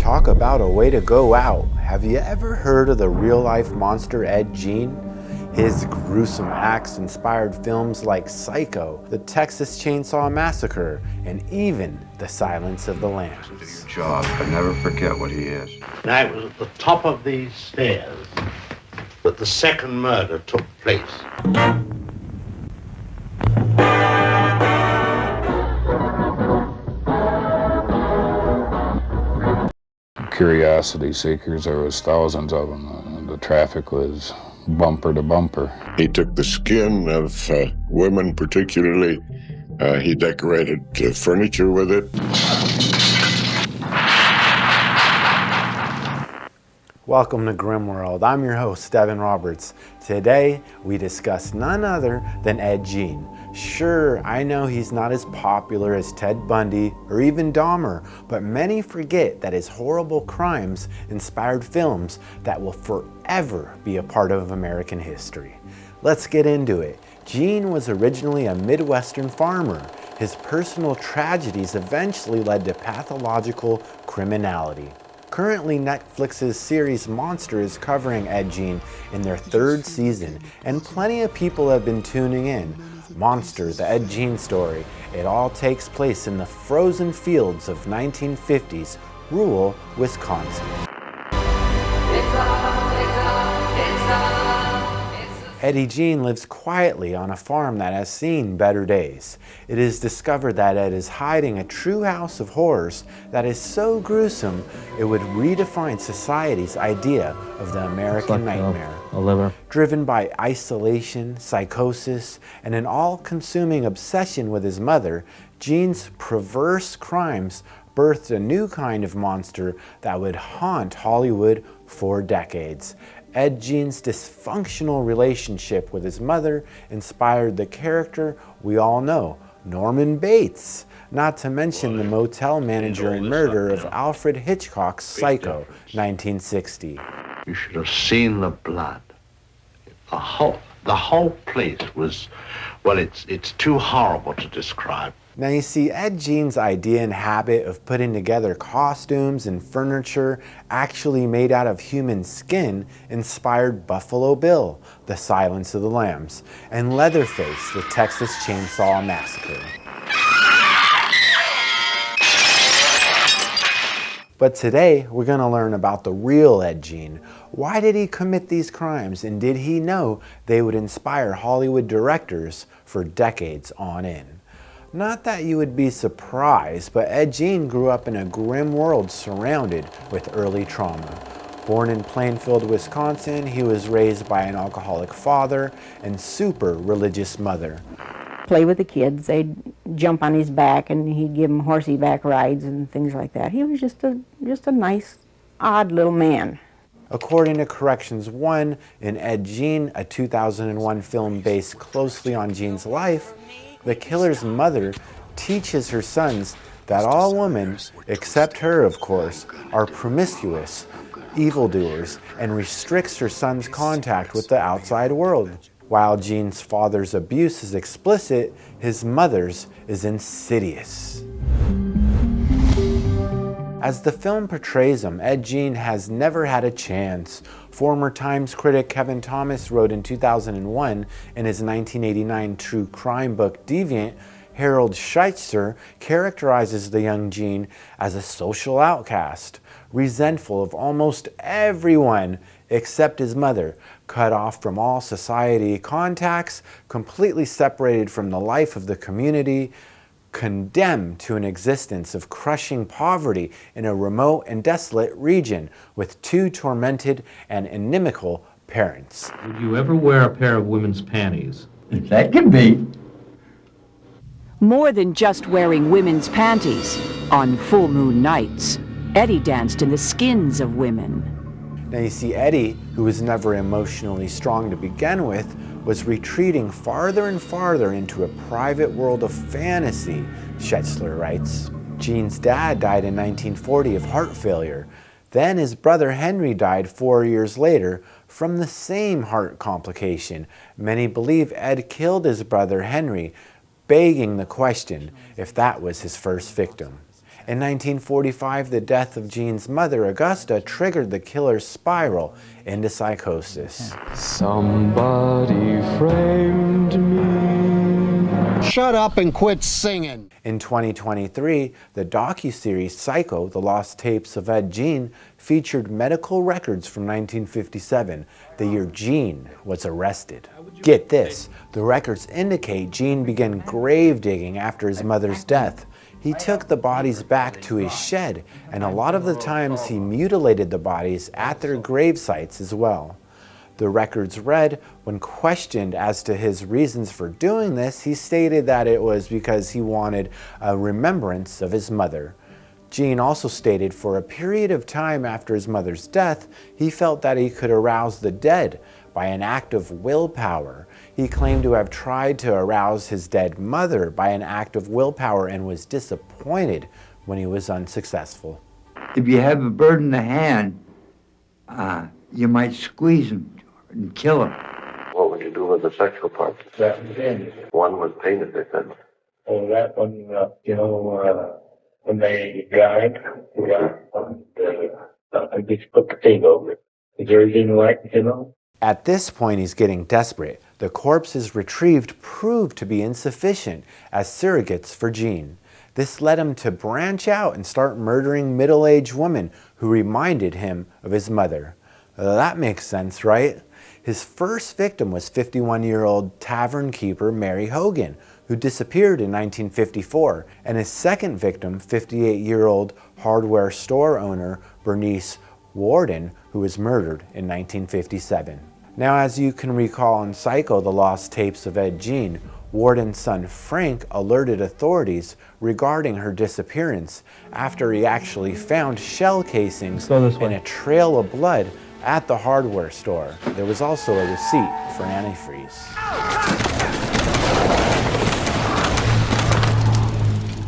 Talk about a way to go out. Have you ever heard of the real-life monster Ed Gein? His gruesome acts inspired films like Psycho, The Texas Chainsaw Massacre, and even The Silence of the Lambs. Your job, but never forget what he is. Now, it was at the top of these stairs that the second murder took place. Curiosity seekers, there was thousands of them. The traffic was bumper to bumper. He took the skin of women particularly. He decorated furniture with it. Welcome to Grim World. I'm your host, Devin Roberts. Today, we discuss none other than Ed Gein. Sure, I know he's not as popular as Ted Bundy or even Dahmer, but many forget that his horrible crimes inspired films that will forever be a part of American history. Let's get into it. Gein was originally a midwestern farmer. His personal tragedies eventually led to pathological criminality. Currently, Netflix's series Monster is covering Ed Gein in their third season, and plenty of people have been tuning in. Monster, the Ed Gein story, it all takes place in the frozen fields of 1950s rural Wisconsin. Eddie Gein lives quietly on a farm that has seen better days. It is discovered that Ed is hiding a true house of horrors that is so gruesome it would redefine society's idea of the American nightmare. A liver. Driven by isolation, psychosis, and an all-consuming obsession with his mother, Gein's perverse crimes birthed a new kind of monster that would haunt Hollywood for decades. Ed Gein's dysfunctional relationship with his mother inspired the character we all know, Norman Bates, not to mention the motel manager and murder of Alfred Hitchcock's Psycho, 1960. You should have seen the blood. The whole place was, well, it's too horrible to describe. Now you see, Ed Gein's idea and habit of putting together costumes and furniture actually made out of human skin inspired Buffalo Bill, The Silence of the Lambs, and Leatherface, The Texas Chainsaw Massacre. But today, we're going to learn about the real Ed Gein. Why did he commit these crimes, and did he know they would inspire Hollywood directors for decades on end? Not that you would be surprised, but Ed Gein grew up in a grim world surrounded with early trauma. Born in Plainfield, Wisconsin, he was raised by an alcoholic father and super religious mother. Play with the kids, they'd jump on his back and he'd give them horsey back rides and things like that. He was just a nice, odd little man. According to Corrections 1 in Ed Gein, a 2001 film based closely on Gein's life, the killer's mother teaches her sons that all women, except her of course, are promiscuous, evildoers, and restricts her son's contact with the outside world. While Gein's father's abuse is explicit, his mother's is insidious. As the film portrays him, Ed Gein has never had a chance. Former Times critic Kevin Thomas wrote in 2001 in his 1989 true crime book Deviant, Harold Scheitzer characterizes the young Gein as a social outcast, resentful of almost everyone except his mother, cut off from all society contacts, completely separated from the life of the community, condemned to an existence of crushing poverty in a remote and desolate region with two tormented and inimical parents. Would you ever wear a pair of women's panties? That can be. More than just wearing women's panties. On full moon nights, Eddie danced in the skins of women. Now you see, Eddie, who was never emotionally strong to begin with, was retreating farther and farther into a private world of fantasy, Schetzler writes. Gein's dad died in 1940 of heart failure. Then his brother Henry died 4 years later from the same heart complication. Many believe Ed killed his brother Henry, begging the question if that was his first victim. In 1945, the death of Gene's mother, Augusta, triggered the killer's spiral into psychosis. Somebody framed me. Shut up and quit singing. In 2023, the docuseries Psycho, The Lost Tapes of Ed Gein, featured medical records from 1957, the year Gein was arrested. Get this, the records indicate Gein began grave digging after his mother's death. He took the bodies back to his shed, and a lot of the times he mutilated the bodies at their grave sites as well. The records read, when questioned as to his reasons for doing this, he stated that it was because he wanted a remembrance of his mother. Gein also stated for a period of time after his mother's death, he felt that he could arouse the dead by an act of willpower. He claimed to have tried to arouse his dead mother by an act of willpower and was disappointed when he was unsuccessful. If you have a bird in the hand, you might squeeze him and kill him. What would you do with the sexual part? That was it. One was painted, they said. Oh, that one, when they dried, I just put the thing over it. The bird didn't like it, At this point, he's getting desperate. The corpses retrieved proved to be insufficient as surrogates for Gein. This led him to branch out and start murdering middle-aged women who reminded him of his mother. That makes sense, right? His first victim was 51-year-old tavern keeper Mary Hogan, who disappeared in 1954, and his second victim, 58-year-old hardware store owner Bernice Worden, who was murdered in 1957. Now, as you can recall in Psycho, The Lost Tapes of Ed Gein, Warden's son Frank alerted authorities regarding her disappearance after he actually found shell casings and a trail of blood at the hardware store. There was also a receipt for antifreeze.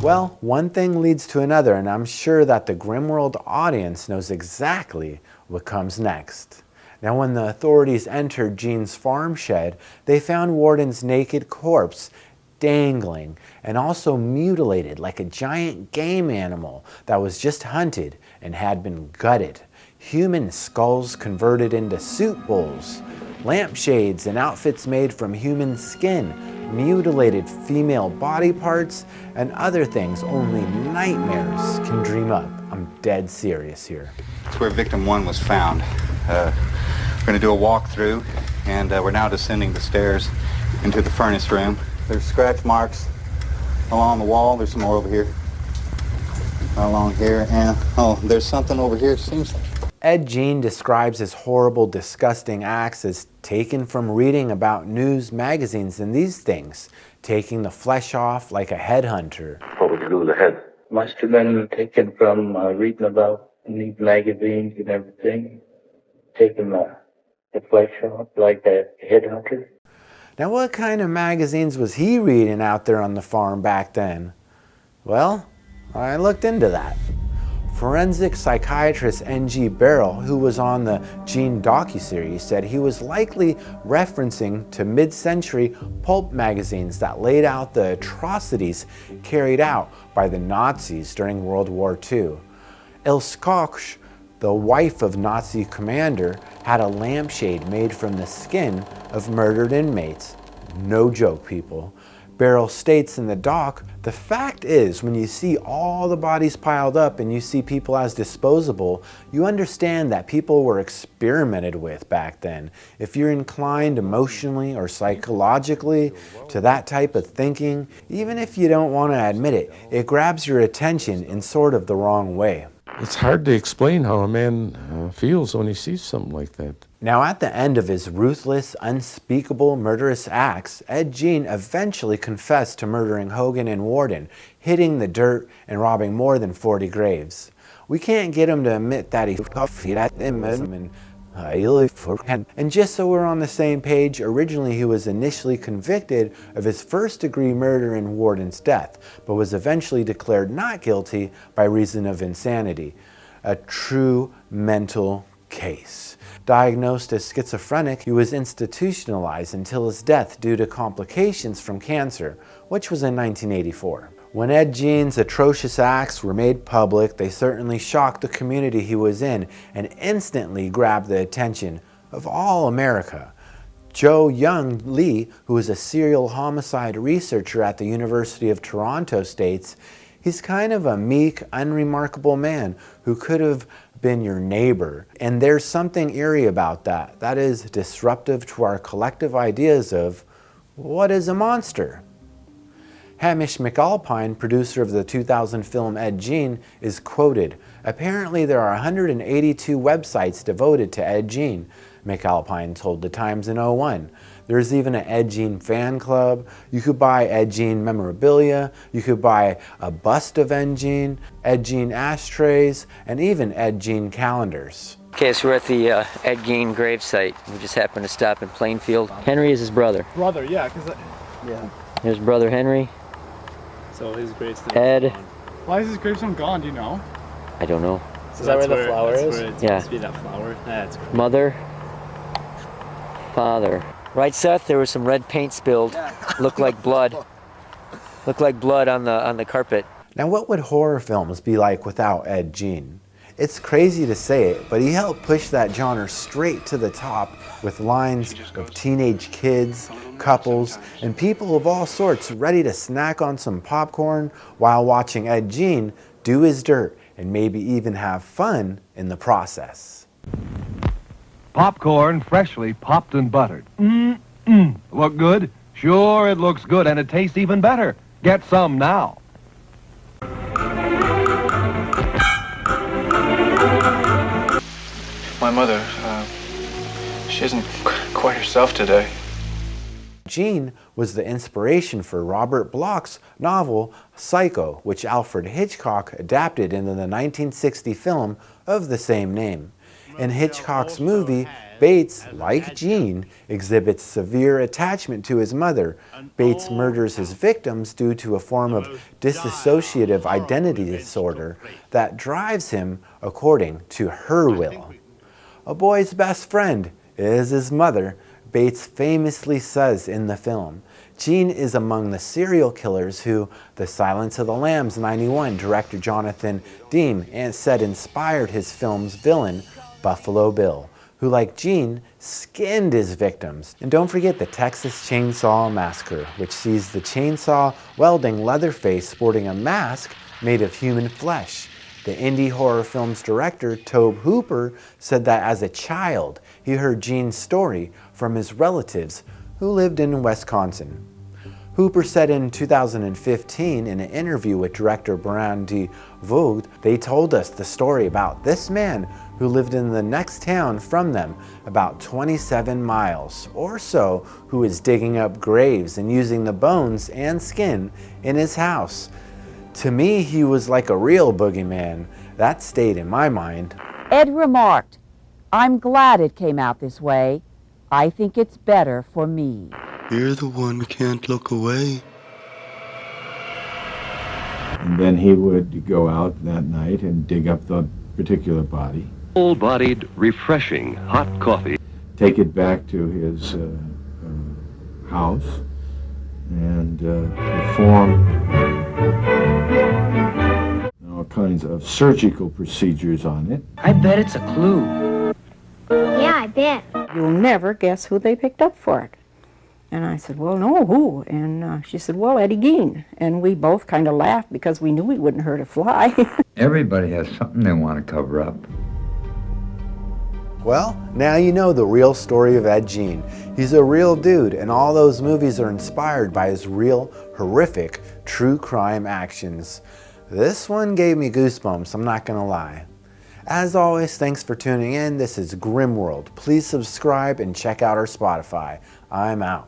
Well, one thing leads to another, and I'm sure that the Grimworld audience knows exactly what comes next. Now, when the authorities entered Gein's farm shed, they found Warden's naked corpse dangling and also mutilated like a giant game animal that was just hunted and had been gutted. Human skulls converted into soup bowls, lampshades and outfits made from human skin, mutilated female body parts, and other things only nightmares can dream up. I'm dead serious here. That's where victim one was found. We're going to do a walkthrough, and we're now descending the stairs into the furnace room. There's scratch marks along the wall. There's some more over here, along here, and there's something over here. It seems. Ed Gein describes his horrible, disgusting acts as taken from reading about news magazines and these things, taking the flesh off like a headhunter. What would you do with the head? Must have been taken from reading about these magazines and everything, taking the flesh off like a headhunter. Now, what kind of magazines was he reading out there on the farm back then? Well, I looked into that. Forensic psychiatrist N.G. Barrell, who was on the Gein docuseries, said he was likely referencing to mid-century pulp magazines that laid out the atrocities carried out by the Nazis during World War II. Ilse Koch, the wife of Nazi commander, had a lampshade made from the skin of murdered inmates. No joke, people. Barrell states in the doc, the fact is, when you see all the bodies piled up and you see people as disposable, you understand that people were experimented with back then. If you're inclined emotionally or psychologically to that type of thinking, even if you don't want to admit it, it grabs your attention in sort of the wrong way. It's hard to explain how a man feels when he sees something like that. Now, at the end of his ruthless, unspeakable, murderous acts, Ed Gein eventually confessed to murdering Hogan and Warden, hitting the dirt and robbing more than 40 graves. We can't get him to admit that he and just so we're on the same page, originally he was initially convicted of his first-degree murder in Warden's death, but was eventually declared not guilty by reason of insanity. A true mental case. Diagnosed as schizophrenic, he was institutionalized until his death due to complications from cancer, which was in 1984. When Ed Gein's atrocious acts were made public, they certainly shocked the community he was in and instantly grabbed the attention of all America. Joe Young Lee, who is a serial homicide researcher at the University of Toronto, states, "He's kind of a meek, unremarkable man who could have been your neighbor. And there's something eerie about that. That is disruptive to our collective ideas of what is a monster." Hamish McAlpine, producer of the 2000 film Ed Gein, is quoted, "Apparently there are 182 websites devoted to Ed Gein," McAlpine told The Times in 2001. There's even an Ed Gein fan club. You could buy Ed Gein memorabilia. You could buy a bust of Ed Gein ashtrays, and even Ed Gein calendars. Okay, so we're at the Ed Gein gravesite. We just happened to stop in Plainfield. Henry is his brother. Brother, yeah, because yeah. Here's brother Henry. So his gravestone. Ed. Why is his gravestone gone? Do you know? I don't know. So is that where the flower is? Where it's yeah. supposed to be that flower. That's cool. Mother. Father. Right, Seth? There was some red paint spilled. Looked like blood. Looked like blood on the carpet. Now, what would horror films be like without Ed Gein? It's crazy to say it, but he helped push that genre straight to the top with lines of teenage kids, couples, and people of all sorts ready to snack on some popcorn while watching Ed Gein do his dirt and maybe even have fun in the process. Popcorn freshly popped and buttered. Look good? Sure, it looks good, and it tastes even better. Get some now. My mother, she isn't quite herself today. Gein was the inspiration for Robert Bloch's novel Psycho, which Alfred Hitchcock adapted into the 1960 film of the same name. In Hitchcock's movie, Bates, like Gein, exhibits severe attachment to his mother. Bates murders his victims due to a form of dissociative identity disorder that drives him according to her will. A boy's best friend is his mother, Bates famously says in the film. Gein is among the serial killers who The Silence of the Lambs '91 director Jonathan Demme said inspired his film's villain, Buffalo Bill, who, like Gein, skinned his victims. And don't forget the Texas Chainsaw Massacre, which sees the chainsaw wielding Leatherface sporting a mask made of human flesh. The indie horror film's director, Tobe Hooper, said that as a child, he heard Gein's story from his relatives who lived in Wisconsin. Hooper said in 2015 in an interview with director Brian D. Vogt, "They told us the story about this man who lived in the next town from them, about 27 miles or so, who was digging up graves and using the bones and skin in his house. To me, he was like a real boogeyman. That stayed in my mind." Ed remarked, "I'm glad it came out this way. I think it's better for me." You're the one who can't look away. And then he would go out that night and dig up the particular body. Full-bodied, refreshing hot coffee. Take it back to his house and perform all kinds of surgical procedures on it. I bet it's a clue. Yeah, I bet. You'll never guess who they picked up for it. And I said, "Well, no, who?" And she said, "Well, Eddie Gein." And we both kind of laughed because we knew he wouldn't hurt a fly. Everybody has something they want to cover up. Well, now you know the real story of Ed Gein. He's a real dude, and all those movies are inspired by his real, horrific, true crime actions. This one gave me goosebumps, I'm not gonna lie. As always, thanks for tuning in. This is Grim World. Please subscribe and check out our Spotify. I'm out.